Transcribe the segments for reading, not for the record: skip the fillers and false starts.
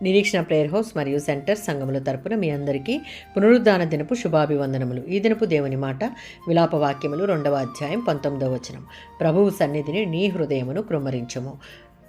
నిరీక్షణ prayer house మరియు centre సంఘముల తరపున మీ అందరికీ పునరుద్ధాన దినపు శుభాభివందనములు. ఈ దినపు దేవుని మాట విలాప వాక్యములు 2వ అధ్యాయం 19వ వచనం. ప్రభువు సన్నిధిని నీ హృదయమును కృమ్మరించుము.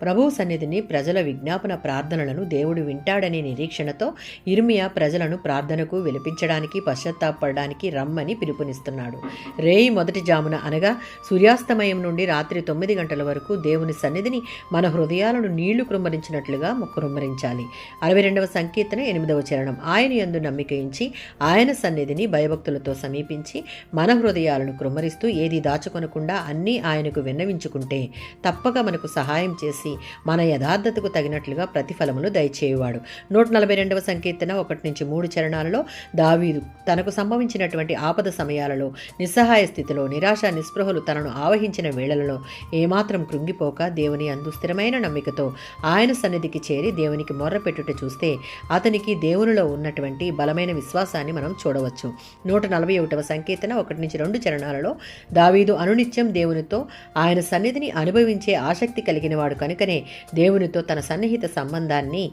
ప్రభువు సన్నిధిని ప్రజల విజ్ఞాపన ప్రార్థనలను దేవుడు వింటాడనే నిరీక్షణతో ఇర్మియా ప్రజలను ప్రార్థనకు విలిపించడానికి పశ్చాత్తాపడడానికి రమ్మని పిలుపునిస్తున్నాడు. రేయి మొదటి జామున అనగా సూర్యాస్తమయం నుండి రాత్రి 9 గంటల వరకు దేవుని సన్నిధిని మన హృదయాలను నీళ్లు కృమ్మరించినట్లుగా కృమ్మరించాలి. 62వ సంకీర్తన 8వ చరణం. ఆయన యందు నమ్మిక ఉంచి ఆయన సన్నిధిని భయభక్తులతో సమీపించి మన హృదయాలను కృమ్మరిస్తూ ఏది దాచుకొనకుండా అన్నీ ఆయనకు విన్నవించుకుంటే తప్పక మనకు సహాయం చేసి మన యథార్థతకు తగినట్లుగా ప్రతిఫలములు దయచేయువాడు. 142వ సంకీర్తన 1-3 చరణాలలో దావీదు తనకు సంభవించినటువంటి ఆపద సమయాలలో, నిస్సహాయ స్థితిలో, నిరాశ నిస్పృహలు తనను ఆవహించిన వేళలలో ఏమాత్రం కృంగిపోక దేవుని అందు స్థిరమైన నమ్మికతో ఆయన సన్నిధికి చేరి దేవునికి మొర్రపెట్టుట చూస్తే అతనికి దేవునిలో ఉన్నటువంటి బలమైన విశ్వాసాన్ని మనం చూడవచ్చు. 141వ సంకీర్తన 1-2 చరణాలలో దావీదు అనునిత్యం దేవునితో ఆయన సన్నిధిని అనుభవించే ఆసక్తి కలిగిన వాడు కనుకనే దేవునితో తన సన్నిహిత సంబంధాన్ని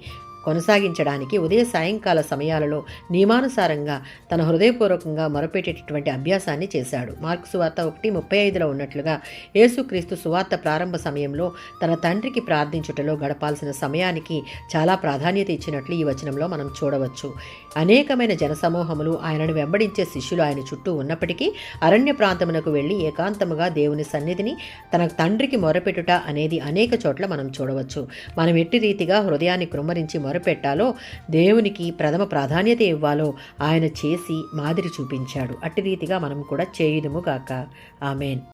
కొనసాగించడానికి ఉదయ సాయంకాల సమయాలలో నియమానుసారంగా తన హృదయపూర్వకంగా మొరపెట్టేటటువంటి అభ్యాసాన్ని చేశాడు. మార్కు సువార్త 1:35లో ఉన్నట్లుగా యేసుక్రీస్తు సువార్త ప్రారంభ సమయంలో తన తండ్రికి ప్రార్థించుటలో గడపాల్సిన సమయానికి చాలా ప్రాధాన్యత ఇచ్చినట్లు ఈ వచనంలో మనం చూడవచ్చు. అనేకమైన జనసమూహములు ఆయనను వెంబడించే శిష్యులు ఆయన చుట్టూ ఉన్నప్పటికీ అరణ్య ప్రాంతమునకు వెళ్ళి ఏకాంతముగా దేవుని సన్నిధిని తన తండ్రికి మొరపెట్టుట అనేది అనేక చోట్ల మనం చూడవచ్చు. మనం ఎట్టి రీతిగా హృదయాన్ని కృమ్మరించి మొరపెట్టాలో, దేవునికి ప్రథమ ప్రాధాన్యత ఇవ్వాలో ఆయన చేసి మాదిరి చూపించాడు. అట్టి రీతిగా మనం కూడా చేయుదుము గాక. ఆమేన్.